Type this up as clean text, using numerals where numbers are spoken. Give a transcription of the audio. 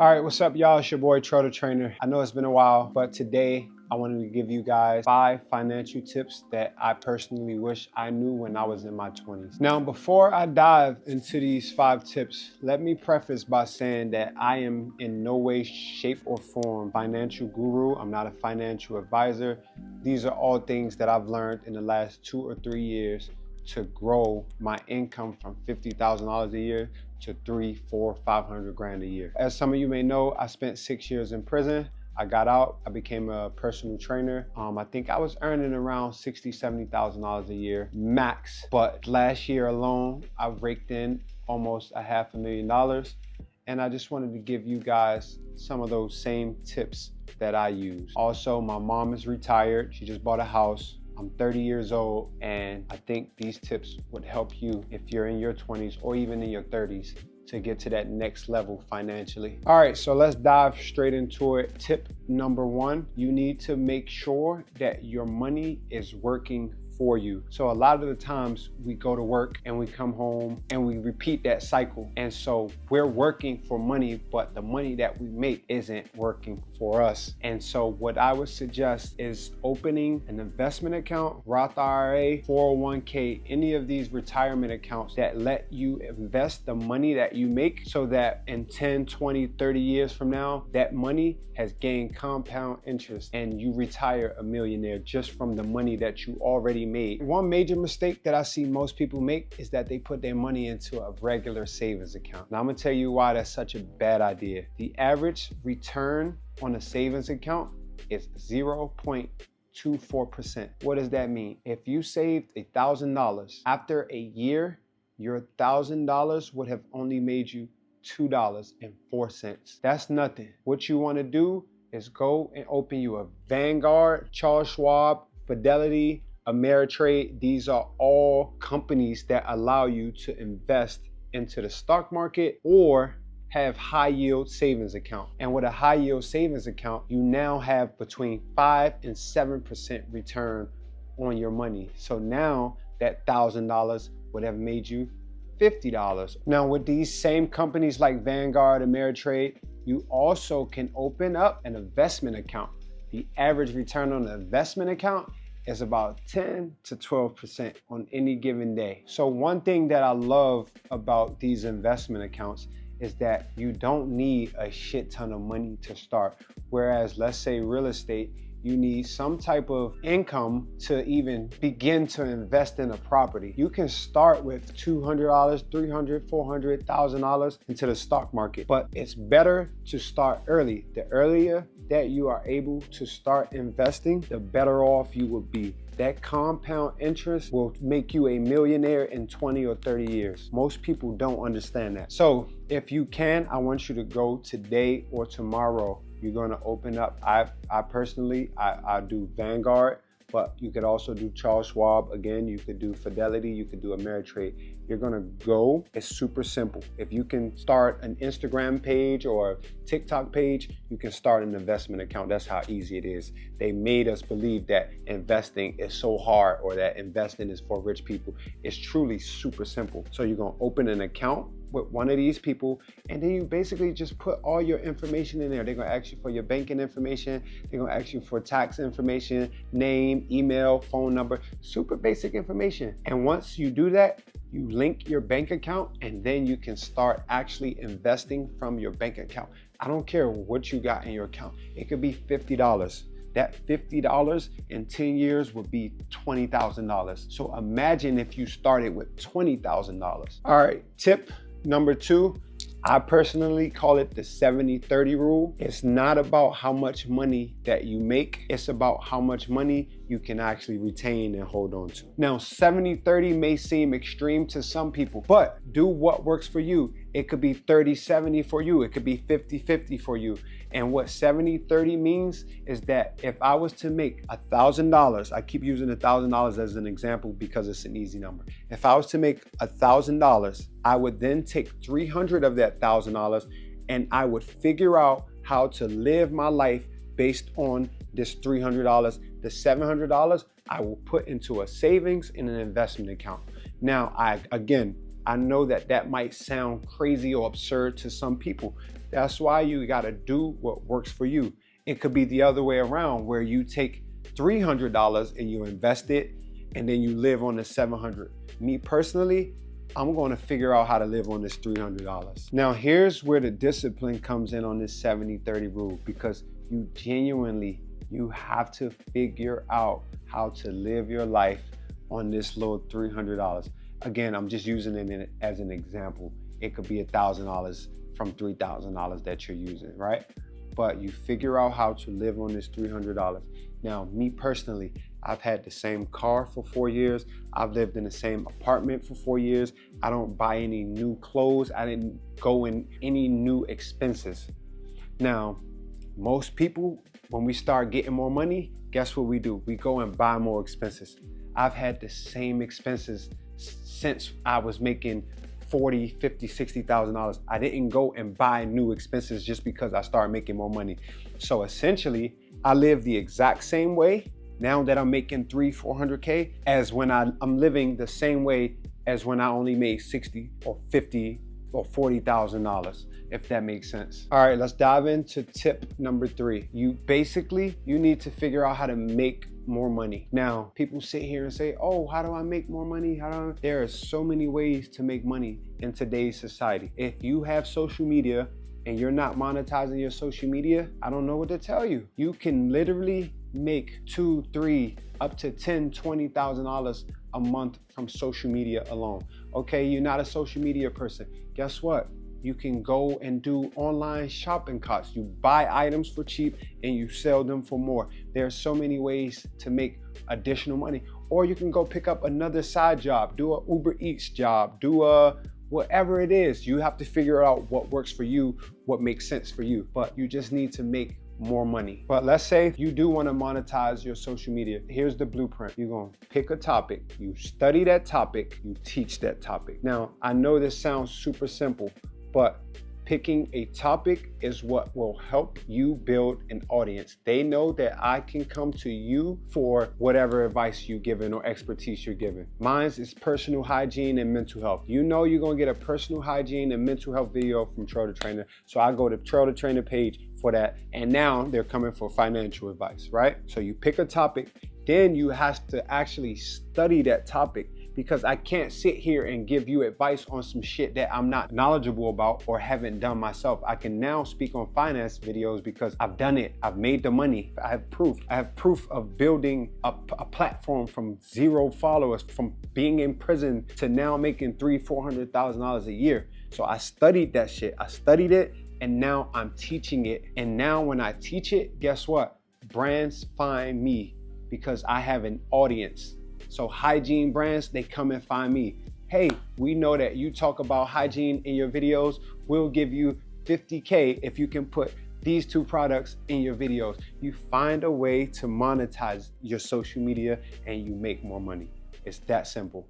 All right, what's up, y'all? It's your boy, Trotter Trainer. I know it's been a while, but today I wanted to give you guys 5 financial tips that I personally wish I knew when I was in my 20s. Now, before I dive into these 5 tips, let me preface by saying that I am in no way, shape, or form financial guru. I'm not a financial advisor. These are all things that I've learned in the last 2 or 3 years to grow my income from $50,000 a year to 3, 4, 500 grand a year. As some of you may know, I spent 6 years in prison. I got out, I became a personal trainer. I think I was earning around $60,000, $70,000 a year max. But last year alone, I raked in almost $500,000. And I just wanted to give you guys some of those same tips that I use. Also, my mom is retired. She just bought a house. I'm 30 years old, and I think these tips would help you if you're in your 20s or even in your 30s to get to that next level financially. All right, so let's dive straight into it. Tip number 1, you need to make sure that your money is working for you. So a lot of the times we go to work and we come home and we repeat that cycle. And so we're working for money, but the money that we make isn't working for us. And so what I would suggest is opening an investment account, Roth IRA, 401k, any of these retirement accounts that let you invest the money that you make so that in 10, 20, 30 years from now, that money has gained compound interest and you retire a millionaire just from the money that you already made. One major mistake that I see most people make is that they put their money into a regular savings account. Now I'm gonna tell you why that's such a bad idea. The average return on a savings account is 0.24%. What does that mean? If you saved $1,000, after a year, your $1,000 would have only made you $2.04. That's nothing. What you wanna do is go and open you a Vanguard, Charles Schwab, Fidelity, Ameritrade. These are all companies that allow you to invest into the stock market or have high yield savings account. And with a high yield savings account, you now have between 5 and 7% return on your money. So now that $1,000 would have made you $50. Now with these same companies like Vanguard, Ameritrade, you also can open up an investment account. The average return on an investment account is about 10 to 12% on any given day. So one thing that I love about these investment accounts is that you don't need a shit ton of money to start. Whereas let's say real estate, you need some type of income to even begin to invest in a property. You can start with $200, $300, $400, $1,000 into the stock market, but it's better to start early. The earlier that you are able to start investing, the better off you will be. That compound interest will make you a millionaire in 20 or 30 years. Most people don't understand that. So if you can, I want you to go today or tomorrow. You're gonna open up, I personally do Vanguard, but you could also do Charles Schwab. Again, you could do Fidelity, you could do Ameritrade. You're gonna go, it's super simple. If you can start an Instagram page or TikTok page, you can start an investment account. That's how easy it is. They made us believe that investing is so hard or that investing is for rich people. It's truly super simple. So you're gonna open an account with one of these people, and then you basically just put all your information in there. They're gonna ask you for your banking information, they're gonna ask you for tax information, name, email, phone number, super basic information. And once you do that, you link your bank account, and then you can start actually investing from your bank account. I don't care what you got in your account. It could be $50. That $50 in 10 years would be $20,000. So imagine if you started with $20,000. All right, tip number 2, I personally call it the 70-30 rule. It's not about how much money that you make, it's about how much money you can actually retain and hold on to. Now, 70-30 may seem extreme to some people, but do what works for you. It could be 30-70 for you, it could be 50-50 for you. And what 70-30 means is that if I was to make $1,000, I keep using $1,000 as an example because it's an easy number. If I was to make $1,000, I would then take 300 of that $1,000 and I would figure out how to live my life based on this $300. The $700 I will put into a savings and an investment account. Now, I I know that that might sound crazy or absurd to some people. That's why you gotta do what works for you. It could be the other way around, where you take $300 and you invest it and then you live on the $700. Me personally, I'm going to figure out how to live on this $300. Now, here's where the discipline comes in on this 70-30 rule, because you have to figure out how to live your life on this little $300. Again, I'm just using it as an example. It could be $1,000 from $3,000 that you're using, right? But you figure out how to live on this $300. Now, me personally, I've had the same car for 4 years. I've lived in the same apartment for 4 years. I don't buy any new clothes. I didn't go in any new expenses. Now, most people, when we start getting more money, guess what we do? We go and buy more expenses. I've had the same expenses since I was making $40,000, $50,000, $60,000. I didn't go and buy new expenses just because I started making more money. So essentially, I live the exact same way now that I'm making $300,000, $400K as when I'm living the same way as when I only made $60,000 or $50,000 or $40,000, if that makes sense. All right, let's dive into tip number 3. You need to figure out how to make more money. Now, people sit here and say, oh, how do I make more money? There are so many ways to make money in today's society. If you have social media and you're not monetizing your social media, I don't know what to tell you. You can literally make $2,000, $3,000, up to $10,000, $20,000 a month from social media alone. Okay, you're not a social media person. Guess what? You can go and do online shopping carts. You buy items for cheap and you sell them for more. There are so many ways to make additional money. Or you can go pick up another side job, do a Uber Eats job, do a whatever it is. You have to figure out what works for you, what makes sense for you. But you just need to make more money. But let's say you do want to monetize your social media. Here's the blueprint. You're going to pick a topic, you study that topic, you teach that topic. Now, I know this sounds super simple, but picking a topic is what will help you build an audience. They know that I can come to you for whatever advice you're giving or expertise you're giving. Mine is personal hygiene and mental health. You know you're gonna get a personal hygiene and mental health video from Trail to Trainer. So I go to Trail to Trainer page for that. And now they're coming for financial advice, right? So you pick a topic, then you have to actually study that topic, because I can't sit here and give you advice on some shit that I'm not knowledgeable about or haven't done myself. I can now speak on finance videos because I've done it. I've made the money. I have proof. I have proof of building a platform from 0 followers, from being in prison to now making $300,000, $400,000 a year. So I studied that shit. I studied it, and now I'm teaching it. And now when I teach it, guess what? Brands find me because I have an audience. So hygiene brands, they come and find me. Hey, we know that you talk about hygiene in your videos. We'll give you $50K if you can put these 2 products in your videos. You find a way to monetize your social media and you make more money. It's that simple.